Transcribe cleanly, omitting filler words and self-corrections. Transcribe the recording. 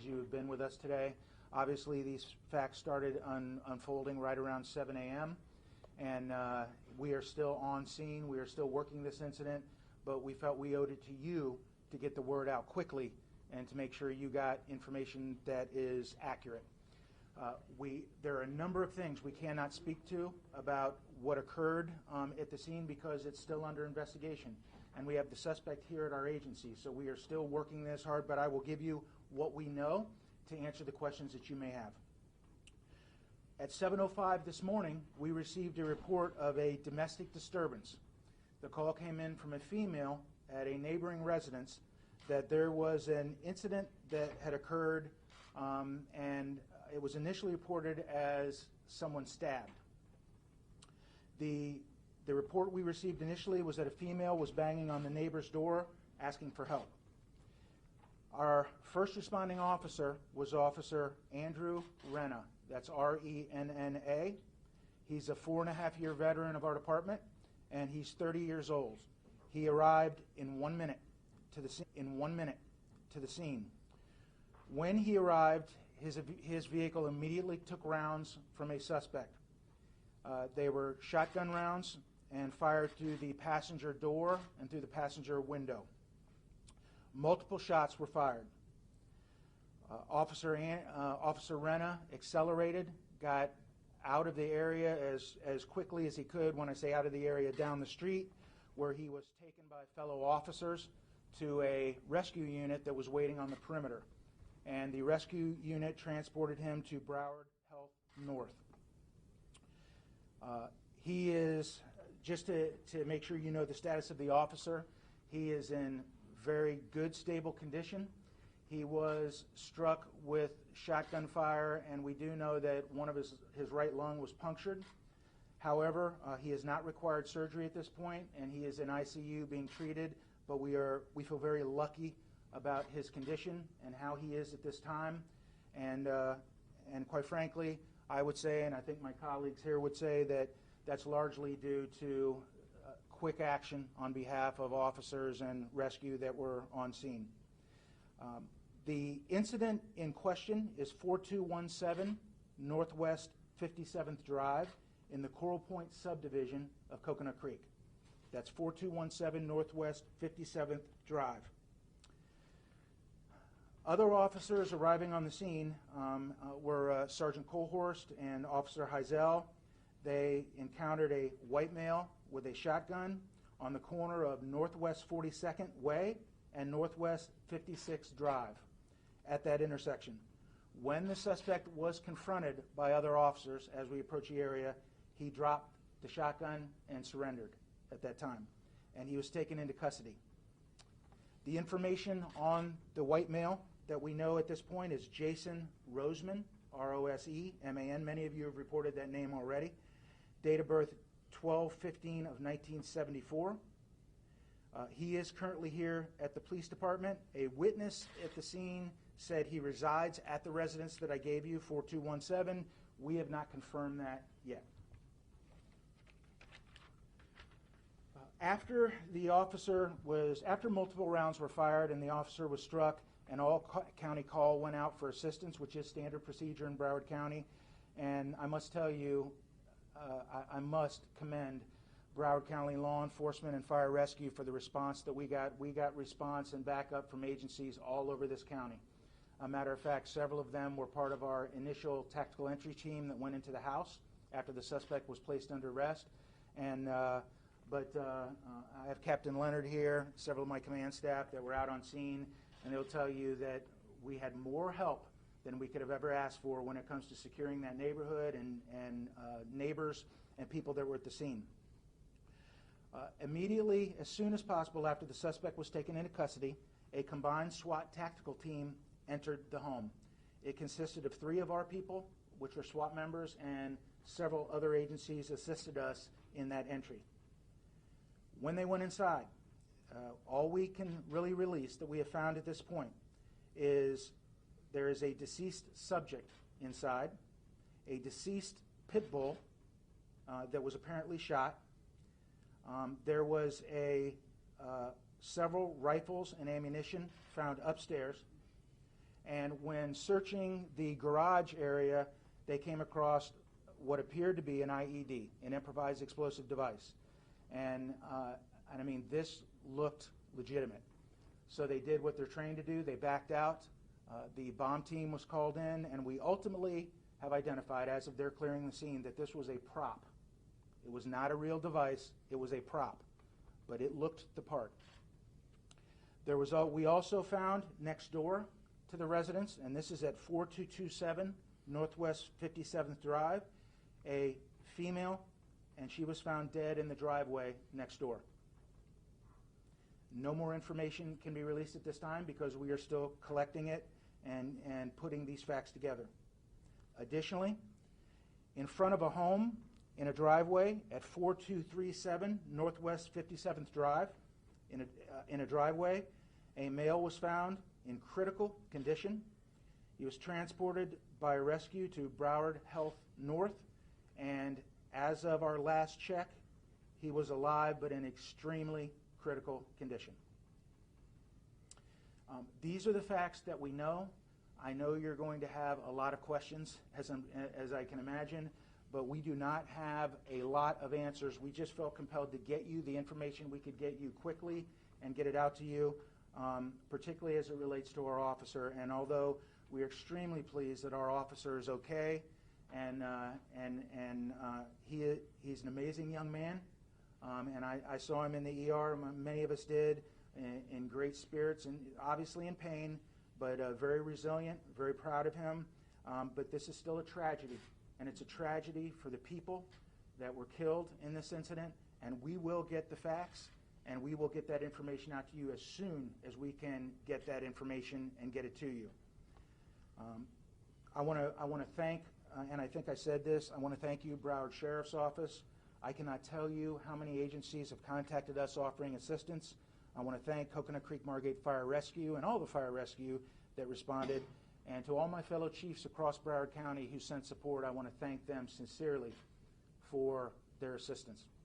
as you have been with us today. Obviously, these facts started unfolding right around 7 a.m., and we are still on scene. We are still working this incident, but we felt we owed it to you to get the word out quickly and to make sure you got information that is accurate. There are a number of things we cannot speak to about what occurred at the scene because it's still under investigation. And we have the suspect here at our agency, so we are still working this hard, but I will give you what we know to answer the questions that you may have. At 7:05 this morning, we received a report of a domestic disturbance. The call came in from a female at a neighboring residence that there was an incident that had occurred, and it was initially reported as someone stabbed. The report we received initially was that a female was banging on the neighbor's door asking for help. Our first responding officer was Officer Andrew Renna. That's R-E-N-N-A. He's a 4.5-year veteran of our department, and he's 30 years old. He arrived in 1 minute to the scene. When he arrived, his vehicle immediately took rounds from a suspect. They were shotgun rounds and fired through the passenger door and through the passenger window. Multiple shots were fired. Officer Renna accelerated, got out of the area as quickly as he could. When I say out of the area, down the street, where he was taken by fellow officers to a rescue unit that was waiting on the perimeter. And the rescue unit transported him to Broward Health North. He is, just to make sure you know the status of the officer, he is in very good, stable condition. He was struck with shotgun fire, and we do know that one of his right lung was punctured. However, he has not required surgery at this point, and he is in ICU being treated, but we feel very lucky about his condition and how he is at this time. And quite frankly, I would say, and I think my colleagues here would say, that that's largely due to quick action on behalf of officers and rescue that were on scene. The incident in question is 4217 Northwest 57th Drive in the Coral Point subdivision of Coconut Creek. That's 4217 Northwest 57th Drive. Other officers arriving on the scene were Sergeant Colhorst and Officer Heisel. They encountered a white male with a shotgun on the corner of Northwest 42nd Way and Northwest 56th Drive at that intersection. When the suspect was confronted by other officers as we approached the area, he dropped the shotgun and surrendered at that time, and he was taken into custody. The information on the white male that we know at this point is Jason Roseman, R-O-S-E-M-A-N. Many of you have reported that name already. Date of birth 12/15 of 1974. He is currently here at the police department. A witness at the scene said he resides at the residence that I gave you, 4217. We have not confirmed that yet. After multiple rounds were fired and the officer was struck, an all-county call went out for assistance, which is standard procedure in Broward County. And I must tell you, I must commend Broward County Law Enforcement and Fire Rescue for the response that we got. We got response and backup from agencies all over this county. A matter of fact, several of them were part of our initial tactical entry team that went into the house after the suspect was placed under arrest. And I have Captain Leonard here, several of my command staff that were out on scene, and they'll tell you that we had more help than we could have ever asked for when it comes to securing that neighborhood and neighbors and people that were at the scene. Immediately, as soon as possible after the suspect was taken into custody, a combined SWAT tactical team entered the home. It consisted of 3 of our people, which were SWAT members, and several other agencies assisted us in that entry. When they went inside, all we can really release that we have found at this point is there is a deceased subject inside, a deceased pit bull that was apparently shot. There was several rifles and ammunition found upstairs. And when searching the garage area, they came across what appeared to be an IED, an improvised explosive device. And I mean, this looked legitimate. So they did what they're trained to do. They backed out. The bomb team was called in, and we ultimately have identified, as of their clearing the scene, that this was a prop. It was not a real device. It was a prop, but it looked the part. We also found next door to the residence, and this is at 4227 Northwest 57th Drive, a female, and she was found dead in the driveway next door. No more information can be released at this time because we are still collecting it and putting these facts together. Additionally, in front of a home in a driveway at 4237 Northwest 57th Drive, in a driveway, a male was found in critical condition. He was transported by rescue to Broward Health North, and as of our last check, he was alive but in extremely critical condition. These are the facts that we know. I know you're going to have a lot of questions, as I can imagine, but we do not have a lot of answers. We just felt compelled to get you the information we could get you quickly and get it out to you, particularly as it relates to our officer. And although we are extremely pleased that our officer is okay, and he's an amazing young man, and I saw him in the ER. Many of us did, in great spirits and obviously in pain, but very resilient, very proud of him. But this is still a tragedy, and it's a tragedy for the people that were killed in this incident, and we will get the facts, and we will get that information out to you as soon as we can get that information and get it to you. I want to thank, and I think I said this, I want to thank you, Broward Sheriff's Office. I cannot tell you how many agencies have contacted us offering assistance. I want to thank Coconut Creek Margate Fire Rescue and all the fire rescue that responded. And to all my fellow chiefs across Broward County who sent support, I want to thank them sincerely for their assistance.